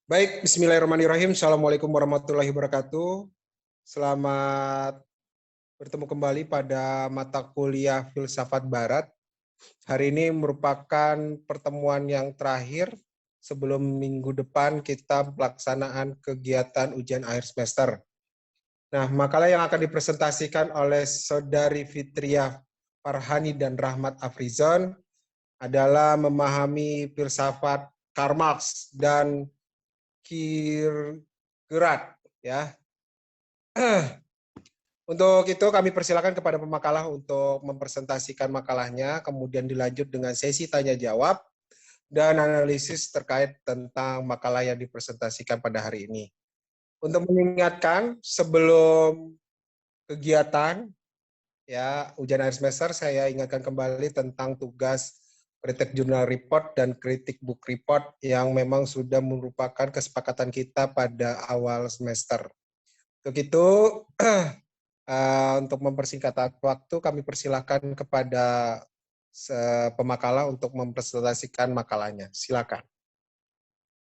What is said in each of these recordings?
Baik, bismillahirrahmanirrahim. Assalamualaikum warahmatullahi wabarakatuh. Selamat bertemu kembali pada mata kuliah Filsafat Barat. Hari ini merupakan pertemuan yang terakhir sebelum minggu depan kita pelaksanaan kegiatan ujian akhir semester. Nah, makalah yang akan dipresentasikan oleh Saudari Fitriah Farhani dan Rahmat Afrizon adalah memahami filsafat Karl Marx dan Kierkegaard, ya. Untuk itu kami persilakan kepada pemakalah untuk mempresentasikan makalahnya, kemudian dilanjut dengan sesi tanya jawab dan analisis terkait tentang makalah yang dipresentasikan pada hari ini. Untuk mengingatkan sebelum kegiatan ya ujian akhir semester, saya ingatkan kembali tentang tugas kritik jurnal report dan kritik book report yang memang sudah merupakan kesepakatan kita pada awal semester. Untuk itu, untuk mempersingkat waktu, kami persilakan kepada pemakalah untuk mempresentasikan makalahnya. Silakan.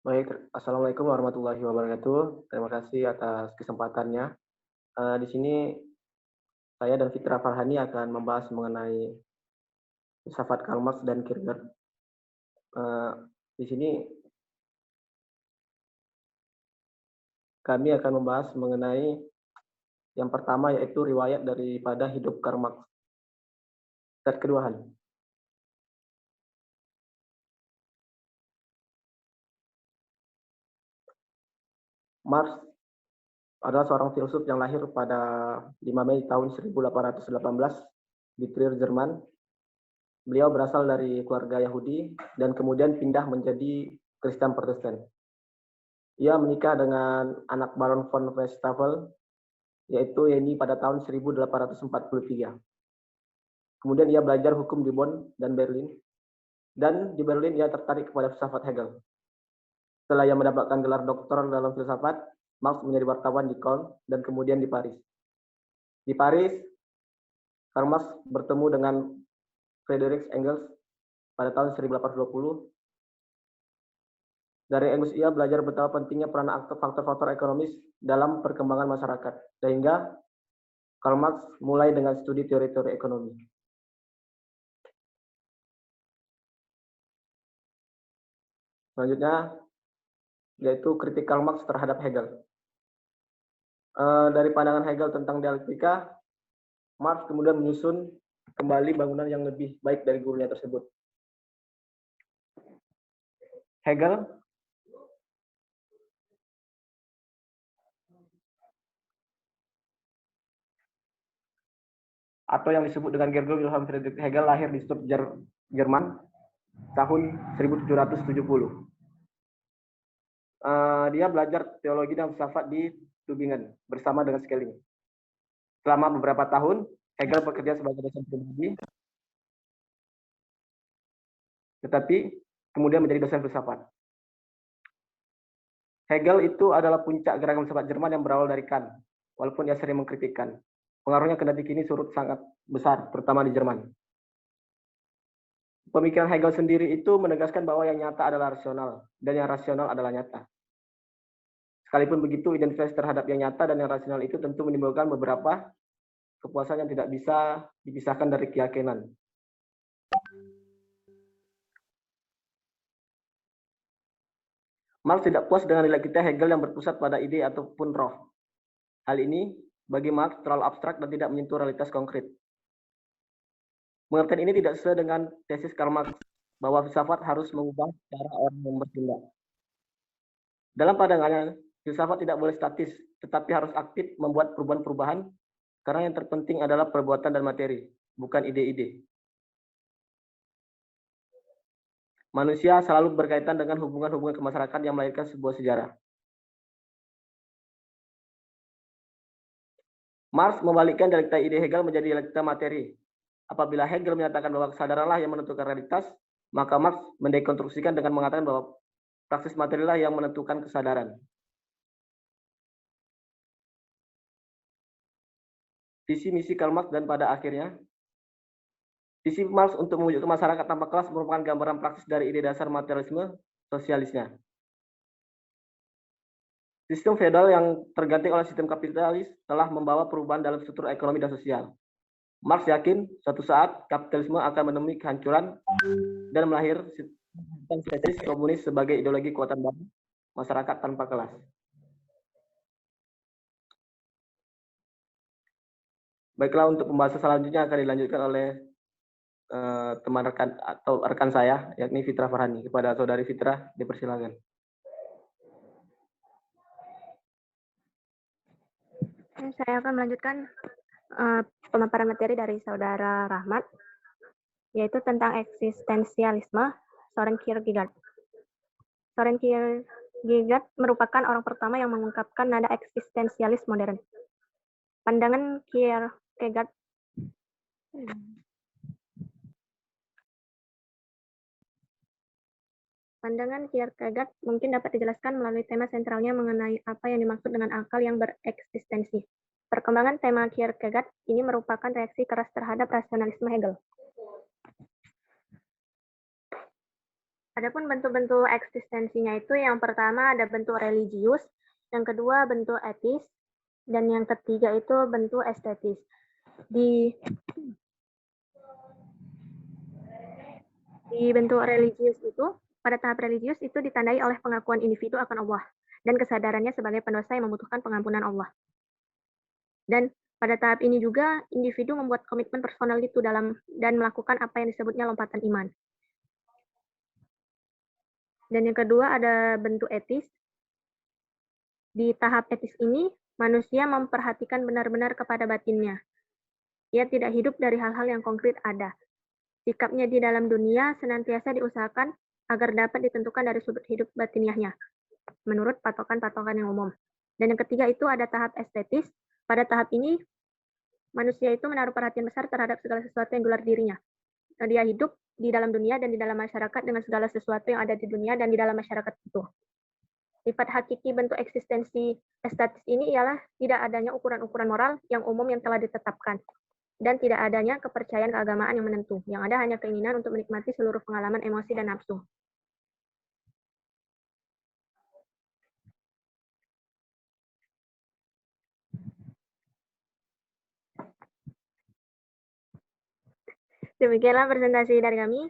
Baik, Assalamualaikum warahmatullahi wabarakatuh. Terima kasih atas kesempatannya. Di sini saya dan Fitriah Farhani akan membahas mengenai filsafat Karl Marx dan Kierkegaard. Di sini kami akan membahas mengenai yang pertama, yaitu riwayat daripada hidup Karl Marx. Dan kedua, Marx adalah seorang filsuf yang lahir pada 5 Mei tahun 1818 di Trier, Jerman. Beliau berasal dari keluarga Yahudi dan kemudian pindah menjadi Kristen Protestan. Ia menikah dengan anak Baron von Westphal, yaitu Yeni, pada tahun 1843. Kemudian ia belajar hukum di Bonn dan Berlin. Dan di Berlin ia tertarik kepada filsafat Hegel. Setelah ia mendapatkan gelar doktor dalam filsafat, Marx menjadi wartawan di Köln dan kemudian di Paris. Di Paris, Karl Marx bertemu dengan Friedrich Engels pada tahun 1820. Dari Engels ia belajar betapa pentingnya peran faktor-faktor ekonomis dalam perkembangan masyarakat, sehingga Karl Marx mulai dengan studi teori-teori ekonomi. Selanjutnya, yaitu kritik Karl Marx terhadap Hegel. Dari pandangan Hegel tentang dialektika, Marx kemudian menyusun kembali bangunan yang lebih baik dari gurunya tersebut. Hegel atau yang disebut dengan Georg Wilhelm Friedrich Hegel lahir di Stuttgart, Jerman tahun 1770. Dia belajar teologi dan filsafat di Tübingen bersama dengan Schelling. Selama beberapa tahun, Hegel bekerja sebagai dosen pribadi, tetapi kemudian menjadi dosen filsafat. Hegel itu adalah puncak gerakan filsafat Jerman yang berawal dari Kant, walaupun ia sering mengkritikkan. Pengaruhnya ke detik ini surut sangat besar, terutama di Jerman. Pemikiran Hegel sendiri itu menegaskan bahwa yang nyata adalah rasional, dan yang rasional adalah nyata. Sekalipun begitu, identitas terhadap yang nyata dan yang rasional itu tentu menimbulkan beberapa kepuasan yang tidak bisa dipisahkan dari keyakinan. Marx tidak puas dengan dialektika Hegel yang berpusat pada ide ataupun roh. Hal ini bagi Marx terlalu abstrak dan tidak menyentuh realitas konkret. Pengertian ini tidak sesuai dengan tesis Karl Marx bahwa filsafat harus mengubah cara orang bertindak. Dalam pandangannya, filsafat tidak boleh statis, tetapi harus aktif membuat perubahan-perubahan, karena yang terpenting adalah perbuatan dan materi, bukan ide-ide. Manusia selalu berkaitan dengan hubungan-hubungan kemasyarakatan yang melahirkan sebuah sejarah. Marx membalikkan dialektika ide Hegel menjadi dialektika materi. Apabila Hegel menyatakan bahwa kesadaranlah yang menentukan realitas, maka Marx mendekonstruksikan dengan mengatakan bahwa praksis materilah yang menentukan kesadaran. Visi misi Karl Marx dan pada akhirnya, visi Marx untuk mewujudkan masyarakat tanpa kelas merupakan gambaran praksis dari ide dasar materialisme sosialisnya. Sistem feodal yang terganti oleh sistem kapitalis telah membawa perubahan dalam struktur ekonomi dan sosial. Marx yakin suatu saat kapitalisme akan menemui kehancuran dan melahir sistem sosialis komunis sebagai ideologi kekuatan baru masyarakat tanpa kelas. Baiklah, untuk pembahasan selanjutnya akan dilanjutkan oleh teman rekan atau rekan saya, yakni Fitra Farhani. Kepada saudari Fitra, dipersilakan. Saya akan melanjutkan pemaparan materi dari saudara Rahmat, yaitu tentang eksistensialisme Soren Kierkegaard. Soren Kierkegaard merupakan orang pertama yang mengungkapkan nada eksistensialis modern. Pandangan Kierkegaard mungkin dapat dijelaskan melalui tema sentralnya mengenai apa yang dimaksud dengan akal yang bereksistensi. Perkembangan tema Kierkegaard ini merupakan reaksi keras terhadap rasionalisme Hegel. Adapun bentuk-bentuk eksistensinya itu yang pertama ada bentuk religius, yang kedua bentuk etis, dan yang ketiga itu bentuk estetis. Di bentuk religius itu, pada tahap religius itu ditandai oleh pengakuan individu akan Allah dan kesadarannya sebagai pendosa yang membutuhkan pengampunan Allah. Dan pada tahap ini juga individu membuat komitmen personal itu dan melakukan apa yang disebutnya lompatan iman. Dan yang kedua ada bentuk etis. Di tahap etis ini, manusia memperhatikan benar-benar kepada batinnya. Ia tidak hidup dari hal-hal yang konkret ada. Sikapnya di dalam dunia senantiasa diusahakan agar dapat ditentukan dari sudut hidup batiniahnya, menurut patokan-patokan yang umum. Dan yang ketiga itu ada tahap estetis. Pada tahap ini, manusia itu menaruh perhatian besar terhadap segala sesuatu yang di luar dirinya. Dia hidup di dalam dunia dan di dalam masyarakat dengan segala sesuatu yang ada di dunia dan di dalam masyarakat itu. Sifat hakiki bentuk eksistensi estetis ini ialah tidak adanya ukuran-ukuran moral yang umum yang telah ditetapkan, dan tidak adanya kepercayaan keagamaan yang menentu. Yang ada hanya keinginan untuk menikmati seluruh pengalaman emosi dan nafsu. Demikianlah presentasi dari kami.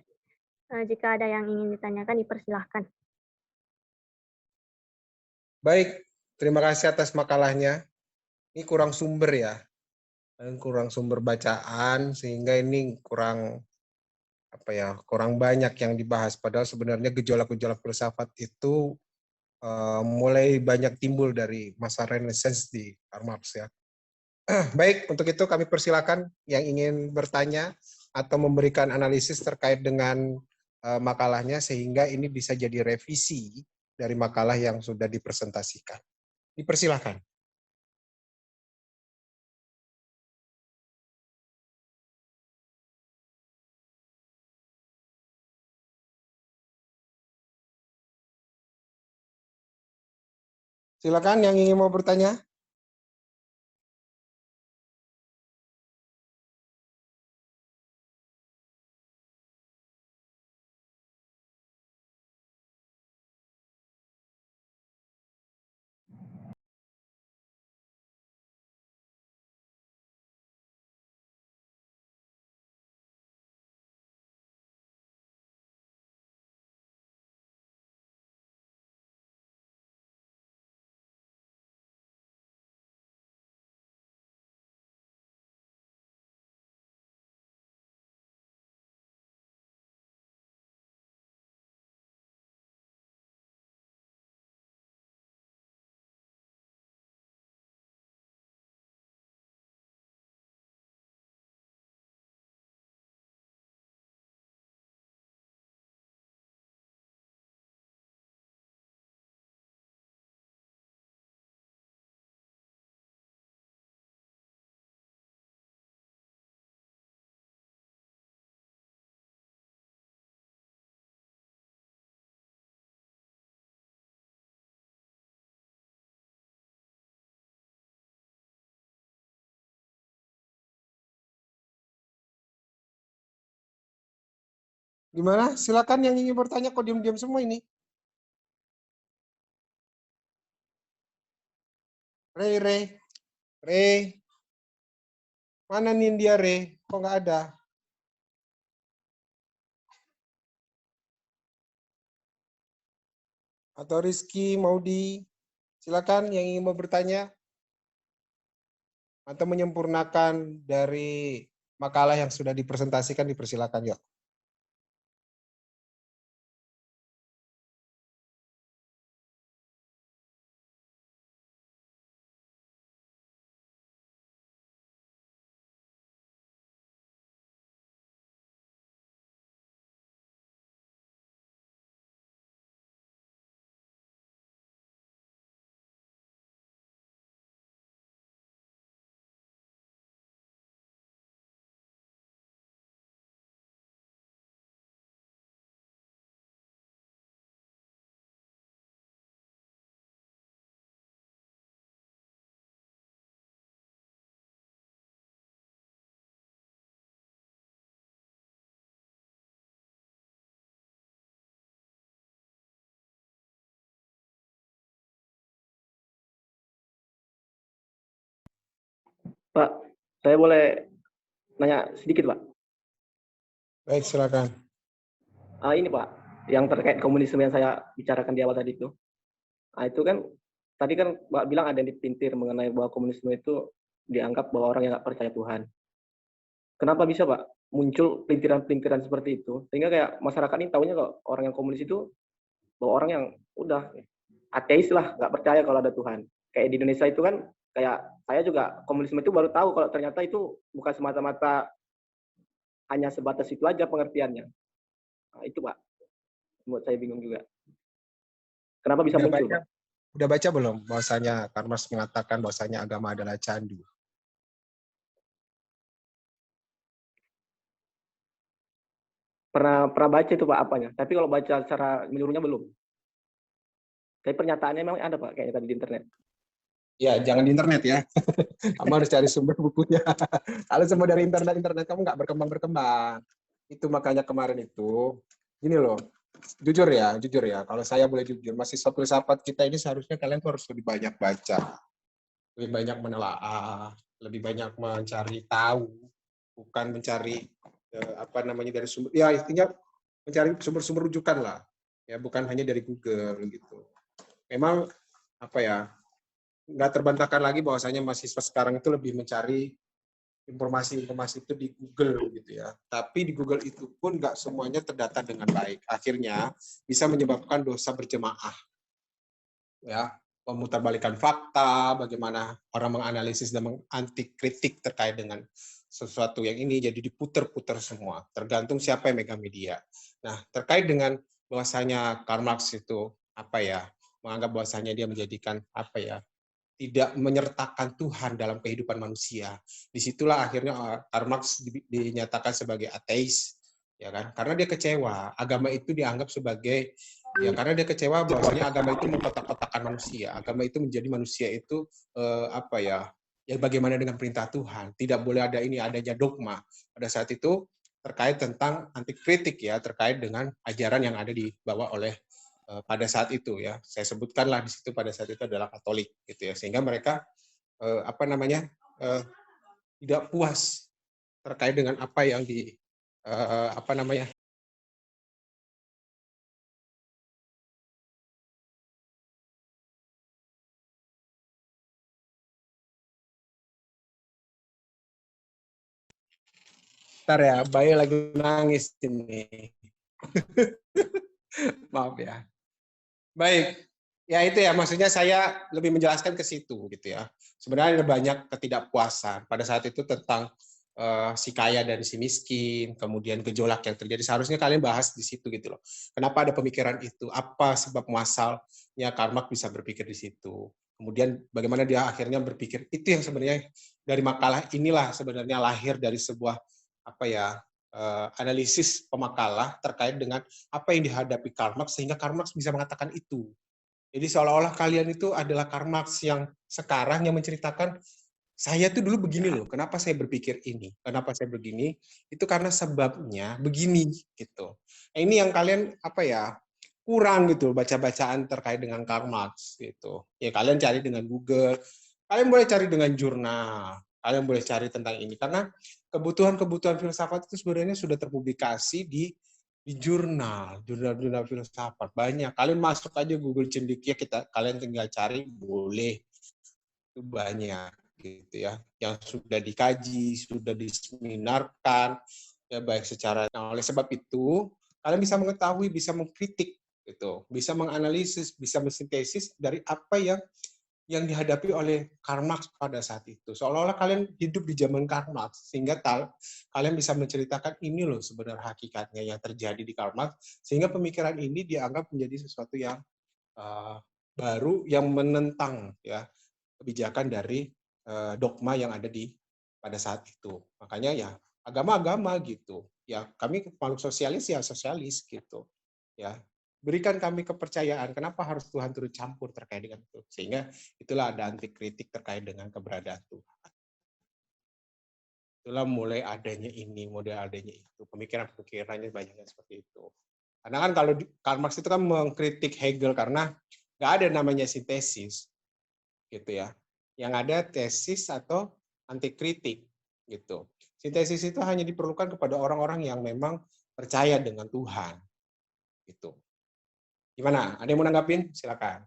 Jika ada yang ingin ditanyakan, dipersilahkan. Baik, terima kasih atas makalahnya. Ini kurang sumber ya, kurang sumber bacaan sehingga ini kurang banyak yang dibahas. Padahal sebenarnya gejolak-gejolak filsafat itu mulai banyak timbul dari masa Renaissance di Karl Marx ya. Baik, untuk itu kami persilakan yang ingin bertanya atau memberikan analisis terkait dengan makalahnya sehingga ini bisa jadi revisi dari makalah yang sudah dipresentasikan. Dipersilakan. Silakan yang ingin mau bertanya. Gimana? Silakan yang ingin bertanya, kok diam-diam semua ini. Ray. Mana Nindya Ray? Kok nggak ada? Atau Rizky, Maudi, silakan yang ingin mau bertanya atau menyempurnakan dari makalah yang sudah dipresentasikan, dipersilakan yuk. Pak, saya boleh nanya sedikit, Pak? Baik, silakan. Ini Pak, yang terkait komunisme yang saya bicarakan di awal tadi itu. Itu kan, tadi kan Pak bilang ada yang dipintir mengenai bahwa komunisme itu dianggap bahwa orang yang nggak percaya Tuhan. Kenapa bisa Pak muncul pelintiran-pelintiran seperti itu? Sehingga kayak masyarakat ini tahunya kok orang yang komunis itu bahwa orang yang udah ateis lah, nggak percaya kalau ada Tuhan. Kayak di Indonesia itu kan, kayak saya juga komunisme itu baru tahu kalau ternyata itu bukan semata-mata hanya sebatas itu aja pengertiannya. Nah, itu Pak, buat saya bingung juga. Kenapa bisa Udah muncul baca, Pak? udah baca belum bahwasanya Karl Marx mengatakan bahwasanya agama adalah candu? Pernah baca itu Pak apanya, tapi kalau baca secara menyeluruhnya belum. Tapi pernyataannya memang ada Pak, kayaknya tadi di internet. Ya, jangan di internet ya. Kamu harus cari sumber bukunya. Kalau semua dari internet kamu nggak berkembang. Itu makanya kemarin itu, gini loh, jujur ya, kalau saya boleh jujur, mahasiswa filsafat kita ini seharusnya kalian tuh harus lebih banyak baca, lebih banyak menelaah, lebih banyak mencari tahu, bukan mencari apa namanya dari sumber, ya intinya mencari sumber-sumber rujukan lah, ya bukan hanya dari Google gitu. Memang apa ya, nggak terbantahkan lagi bahwasanya mahasiswa sekarang itu lebih mencari informasi-informasi itu di Google gitu ya. Tapi di Google itu pun nggak semuanya terdata dengan baik. Akhirnya bisa menyebabkan dosa berjemaah. Ya, memutarbalikan fakta, bagaimana orang menganalisis dan menganti kritik terkait dengan sesuatu yang ini jadi diputer-puter semua. Tergantung siapa yang megang media. Nah, terkait dengan bahwasanya Karl Marx itu apa ya, menganggap bahwasanya dia menjadikan apa ya, tidak menyertakan Tuhan dalam kehidupan manusia. Disitulah akhirnya Karl Marx dinyatakan sebagai ateis, ya kan? Karena dia kecewa, agama itu dianggap sebagai karena dia kecewa bahwasanya agama itu mengkotak-kotakkan manusia. Agama itu menjadi manusia itu apa ya? Ya bagaimana dengan perintah Tuhan? Tidak boleh ada ini, adanya dogma. Pada saat itu terkait tentang anti kritik ya, terkait dengan ajaran yang ada dibawa oleh pada saat itu ya, saya sebutkanlah di situ pada saat itu adalah Katolik gitu ya, sehingga mereka apa namanya tidak puas terkait dengan apa yang di apa namanya Ntar ya, Bayi lagi nangis ini. Maaf ya. Baik, ya itu ya maksudnya saya lebih menjelaskan ke situ gitu ya. Sebenarnya ada banyak ketidakpuasan pada saat itu tentang si kaya dan si miskin, kemudian gejolak yang terjadi. Seharusnya kalian bahas di situ gitu loh. Kenapa ada pemikiran itu? Apa sebab muasalnya Karl Marx bisa berpikir di situ? Kemudian bagaimana dia akhirnya berpikir, itu yang sebenarnya dari makalah inilah sebenarnya lahir dari sebuah apa ya analisis pemakalah terkait dengan apa yang dihadapi Karl Marx sehingga Karl Marx bisa mengatakan itu. Jadi seolah-olah kalian itu adalah Karl Marx yang sekarang yang menceritakan saya tuh dulu begini loh, kenapa saya berpikir ini, kenapa saya begini, itu karena sebabnya begini gitu. Nah, ini yang kalian apa ya kurang gitu baca-bacaan terkait dengan Karl Marx gitu. Ya kalian cari dengan Google. Kalian boleh cari dengan jurnal, kalian boleh cari tentang ini, karena kebutuhan-kebutuhan filsafat itu sebenarnya sudah terpublikasi di jurnal filsafat banyak. Kalian masuk aja Google Cendekia, kalian tinggal cari, boleh, itu banyak gitu ya, yang sudah dikaji, sudah diseminarkan, ya baik secara. Nah, oleh sebab itu kalian bisa mengetahui, bisa mengkritik, gitu, bisa menganalisis, bisa mensintesis dari apa yang dihadapi oleh Karl Marx pada saat itu. Seolah-olah kalian hidup di zaman Karl Marx, sehingga kalian bisa menceritakan ini loh sebenarnya hakikatnya yang terjadi di Karl Marx, sehingga pemikiran ini dianggap menjadi sesuatu yang baru, yang menentang ya kebijakan dari dogma yang ada pada saat itu. Makanya ya agama-agama gitu. Ya kami makhluk sosialis ya sosialis gitu. Ya, berikan kami kepercayaan. Kenapa harus Tuhan turut campur terkait dengan itu? Sehingga itulah ada anti kritik terkait dengan keberadaan Tuhan. Itulah mulai adanya ini, mulai adanya itu. Pemikiran-pemikirannya banyak yang seperti itu. Karena kan kalau Karl Marx itu kan mengkritik Hegel karena nggak ada namanya sintesis, gitu ya. Yang ada tesis atau anti kritik, gitu. Sintesis itu hanya diperlukan kepada orang-orang yang memang percaya dengan Tuhan, gitu. Gimana? Ada yang mau nanggapin? Silakan.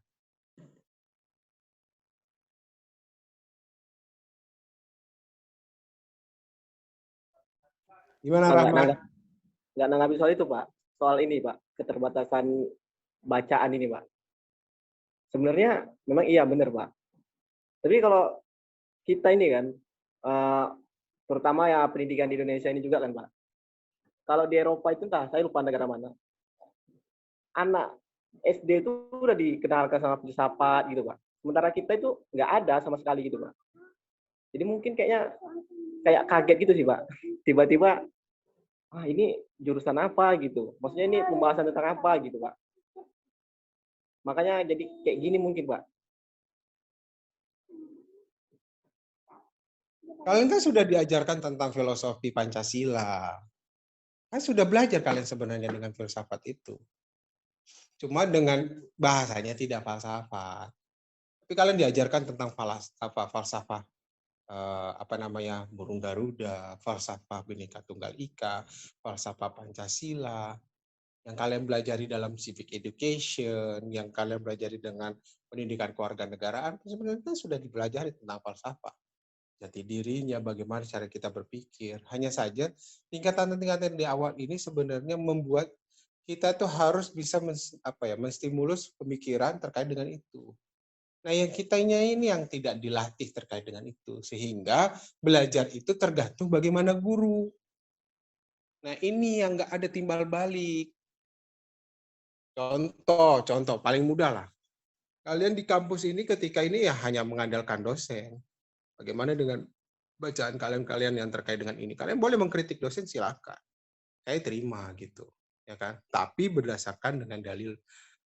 Gimana Rahmat? Nggak nanggapi soal itu, Pak. Soal ini, Pak, keterbatasan bacaan ini, Pak. Sebenarnya memang iya benar, Pak. Tapi kalau kita ini kan, terutama ya pendidikan di Indonesia ini juga kan, Pak. Kalau di Eropa itu entah, saya lupa negara mana. Anak SD itu udah dikenalkan sama filsafat gitu, Pak. Sementara kita itu nggak ada sama sekali gitu, Pak. Jadi mungkin kayak kaget gitu sih, Pak. Tiba-tiba, ini jurusan apa gitu. Maksudnya ini pembahasan tentang apa gitu, Pak. Makanya jadi kayak gini mungkin, Pak. Kalian kan sudah diajarkan tentang filosofi Pancasila. Kan sudah belajar kalian sebenarnya dengan filsafat itu. Cuma dengan bahasanya tidak falsafat. Tapi kalian diajarkan tentang falsafah burung Garuda, falsafah Bhinneka Tunggal Ika, falsafah Pancasila, yang kalian pelajari dalam civic education, yang kalian pelajari dengan pendidikan kewarganegaraan, sebenarnya sudah dipelajari tentang falsafah. Jati dirinya, bagaimana cara kita berpikir. Hanya saja tingkatan-tingkatan di awal ini sebenarnya membuat kita tuh harus bisa menstimulus pemikiran terkait dengan itu. Nah, yang kitanya ini yang tidak dilatih terkait dengan itu. Sehingga belajar itu tergantung bagaimana guru. Nah, ini yang nggak ada timbal balik. Contoh paling mudah lah. Kalian di kampus ini ketika ini ya hanya mengandalkan dosen. Bagaimana dengan bacaan kalian yang terkait dengan ini? Kalian boleh mengkritik dosen, silakan. Saya terima gitu, ya kan? Tapi berdasarkan dengan dalil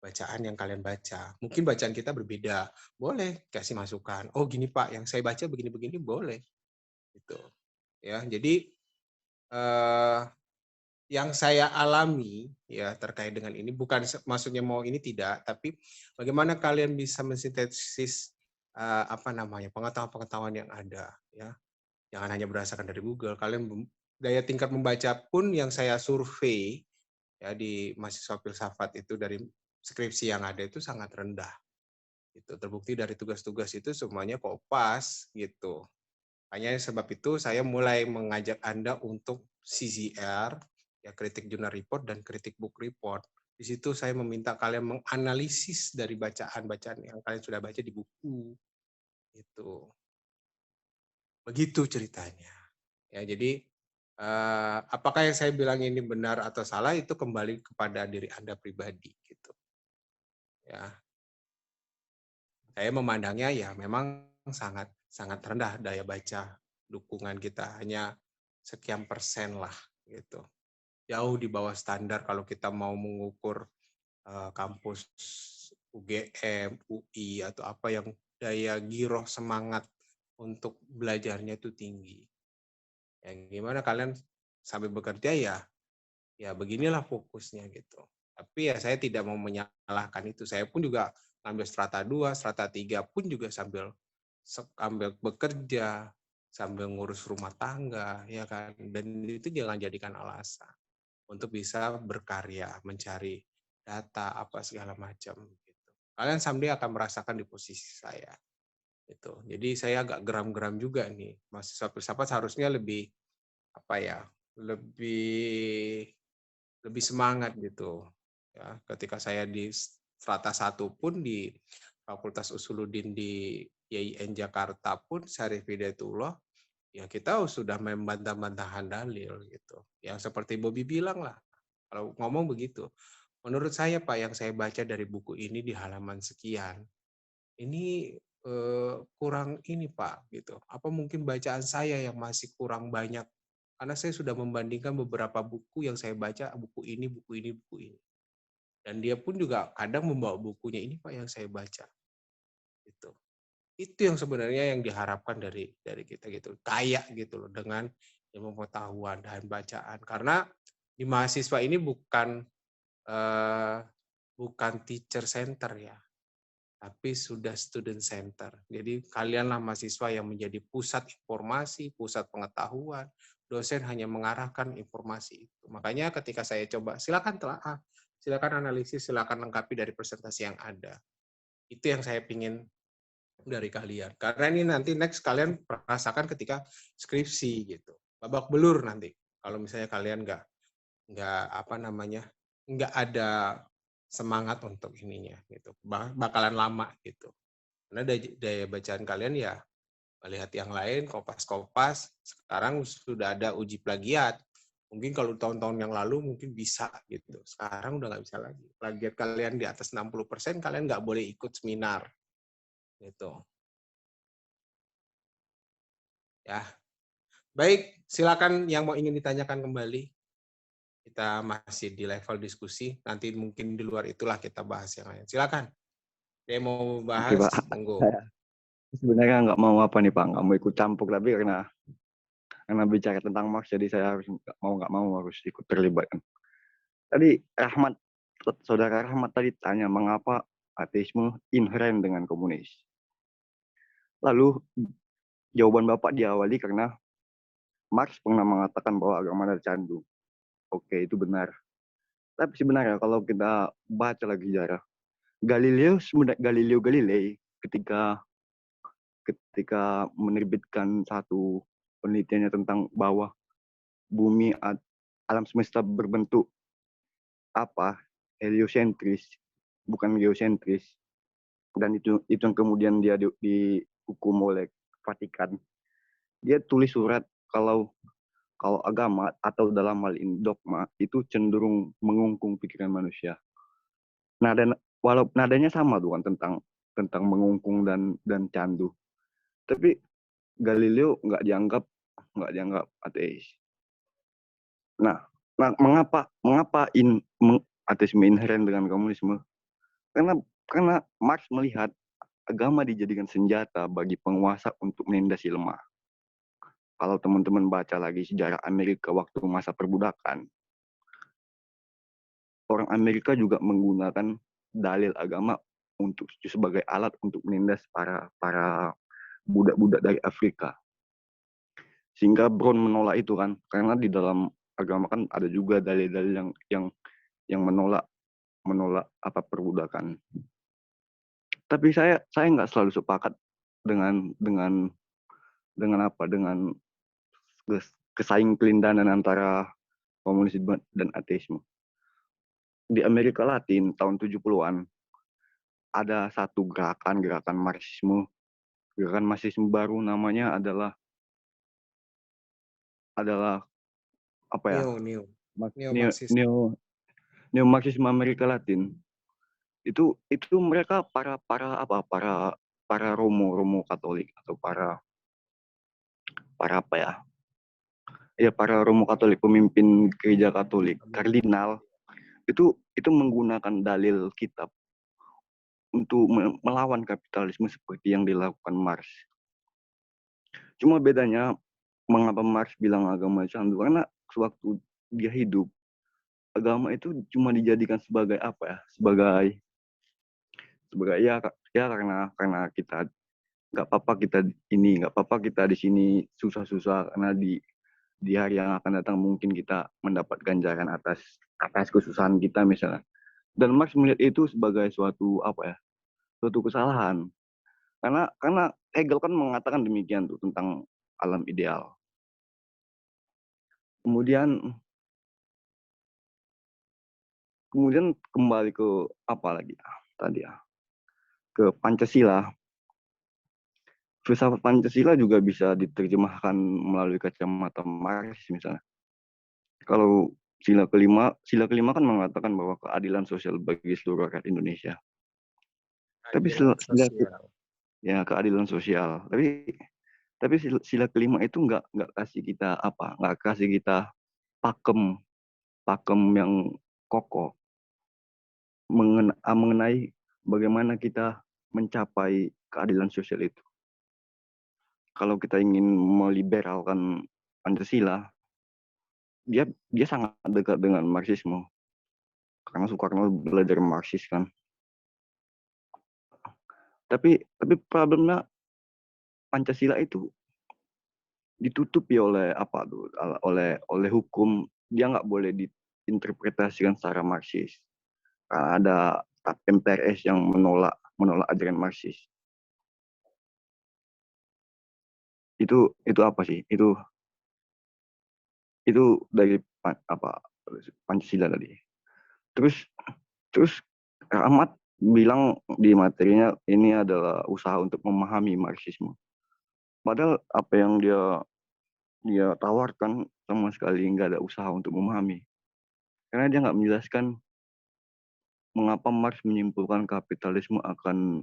bacaan yang kalian baca. Mungkin bacaan kita berbeda, boleh kasih masukan. Oh gini Pak, yang saya baca begini-begini boleh, gitu. Ya, jadi yang saya alami ya terkait dengan ini bukan maksudnya mau ini tidak, tapi bagaimana kalian bisa mensintesis pengetahuan-pengetahuan yang ada, ya. Jangan hanya berdasarkan dari Google. Kalian daya tingkat membaca pun yang saya survei ya di mahasiswa filsafat itu dari skripsi yang ada itu sangat rendah. Itu terbukti dari tugas-tugas itu semuanya kopas gitu. Hanya sebab itu saya mulai mengajak Anda untuk CJR, ya kritik jurnal report dan kritik book report. Di situ saya meminta kalian menganalisis dari bacaan-bacaan yang kalian sudah baca di buku. Itu. Begitu ceritanya. Ya, jadi apakah yang saya bilang ini benar atau salah itu kembali kepada diri Anda pribadi gitu. Ya. Saya memandangnya ya memang sangat sangat rendah daya baca dukungan kita, hanya sekian persen lah gitu. Jauh di bawah standar kalau kita mau mengukur kampus UGM, UI atau apa yang daya giroh semangat untuk belajarnya itu tinggi. Ya gimana kalian sampai bekerja ya beginilah fokusnya gitu. Tapi ya saya tidak mau menyalahkan itu. Saya pun juga ngambil strata 2, strata 3 pun juga sambil sambil bekerja, sambil ngurus rumah tangga, ya kan? Dan itu jangan jadikan alasan untuk bisa berkarya, mencari data apa segala macam gitu. Kalian someday akan merasakan di posisi saya. Gitu. Jadi saya agak geram-geram juga nih. Mahasiswa filsafat seharusnya lebih apa ya? Lebih semangat gitu. Ya, ketika saya di strata 1 pun di Fakultas Usuluddin di YIN Jakarta pun Syarif Hidayatullah, ya kita sudah membantah-bantahan dalil gitu. Yang seperti Bobby bilang lah, kalau ngomong begitu. Menurut saya Pak, yang saya baca dari buku ini di halaman sekian, ini kurang ini Pak gitu. Apa mungkin bacaan saya yang masih kurang banyak? Karena saya sudah membandingkan beberapa buku yang saya baca, buku ini, buku ini, buku ini. Dan dia pun juga kadang membawa bukunya, ini Pak yang saya baca. Gitu. Itu yang sebenarnya yang diharapkan dari kita gitu. Kaya gitu loh dengan ilmu pengetahuan dan bacaan. Karena di mahasiswa ini bukan teacher center ya, tapi sudah student center. Jadi kalianlah mahasiswa yang menjadi pusat informasi, pusat pengetahuan. Dosen hanya mengarahkan informasi itu. Makanya ketika saya coba, silakan telaah, silakan analisis, silakan lengkapi dari presentasi yang ada. Itu yang saya pingin dari kalian. Karena ini nanti next kalian rasakan ketika skripsi gitu. Babak belur nanti. Kalau misalnya kalian nggak ada semangat untuk ininya gitu, bakalan lama gitu. Karena daya bacaan kalian ya melihat yang lain, kopas-kopas. Sekarang sudah ada uji plagiat. Mungkin kalau tahun-tahun yang lalu mungkin bisa gitu. Sekarang udah nggak bisa lagi. Plagiat kalian di atas 60%, kalian nggak boleh ikut seminar gitu. Ya, baik. Silakan yang mau ingin ditanyakan kembali. Kita masih di level diskusi. Nanti mungkin di luar itulah kita bahas yang lain. Silakan. Dia mau Oke, bahas, Pak. monggo. Saya sebenarnya nggak mau apa nih Pak, nggak mau ikut campur, tapi karena bicara tentang Marx, jadi saya harus nggak mau harus ikut terlibat. Tadi saudara Rahmat tadi tanya mengapa ateisme inheren dengan komunis. Lalu jawaban Bapak diawali karena Marx pernah mengatakan bahwa agama adalah candu. Oke, itu benar. Tapi sebenarnya kalau kita baca lagi sejarah, Galileo Galilei ketika menerbitkan satu penelitiannya tentang bahwa bumi alam semesta berbentuk heliosentris, bukan geosentris, dan itu yang kemudian dia dihukum oleh Vatikan. Dia tulis surat kalau agama atau dalam hal ini dogma itu cenderung mengungkung pikiran manusia. Nah, dan walau nadanya sama tuh kan tentang mengungkung dan candu. Tapi Galileo nggak dianggap ateis. Nah, mengapa ateisme inheren dengan komunisme? Karena Marx melihat agama dijadikan senjata bagi penguasa untuk menindasi lemah. Kalau teman-teman baca lagi sejarah Amerika waktu masa perbudakan, orang Amerika juga menggunakan dalil agama sebagai alat untuk menindas para budak-budak dari Afrika. Sehingga Brown menolak itu kan, karena di dalam agama kan ada juga dalil-dalil yang menolak perbudakan. Tapi saya nggak selalu sepakat dengan kesaing kelindahan antara komunisme dan ateisme. Di Amerika Latin tahun 70-an ada satu gerakan Marxisme baru, namanya adalah apa ya? Neo Marxisme Amerika Latin. Itu mereka para Romo Katolik atau para apa ya? Ya, para Romo Katolik, pemimpin gereja Katolik, kardinal itu menggunakan dalil kitab untuk melawan kapitalisme seperti yang dilakukan Marx. Cuma bedanya mengapa Marx bilang agama candu, karena sewaktu dia hidup agama itu cuma dijadikan sebagai apa ya? Sebagai ya karena kita nggak apa-apa kita di sini susah-susah karena di hari yang akan datang mungkin kita mendapat ganjaran atas kesusahan kita misalnya. Dan Marx melihat itu sebagai suatu kesalahan. Karena Hegel kan mengatakan demikian tuh tentang alam ideal. Kemudian kembali ke apa lagi tadi ke Pancasila. Filsafat Pancasila juga bisa diterjemahkan melalui kacamata Marx misalnya. Kalau sila kelima kan mengatakan bahwa keadilan sosial bagi seluruh rakyat Indonesia. Tapi keadilan sosial. Tapi sila kelima itu nggak kasih kita pakem yang kokoh mengenai bagaimana kita mencapai keadilan sosial itu. Kalau kita ingin meliberalkan Pancasila, dia sangat dekat dengan Marxisme. Karena Soekarno belajar Marxis kan. Tapi problemnya Pancasila itu ditutupi oleh oleh hukum. Dia nggak boleh diinterpretasikan secara Marxis. Karena ada MPRS yang menolak ajaran Marxis. Itu apa sih? Itu dari Pancasila tadi. Terus Ahmad bilang di materinya ini adalah usaha untuk memahami Marxisme. Padahal apa yang dia tawarkan sama sekali nggak ada usaha untuk memahami. Karena dia nggak menjelaskan mengapa Marx menyimpulkan kapitalisme akan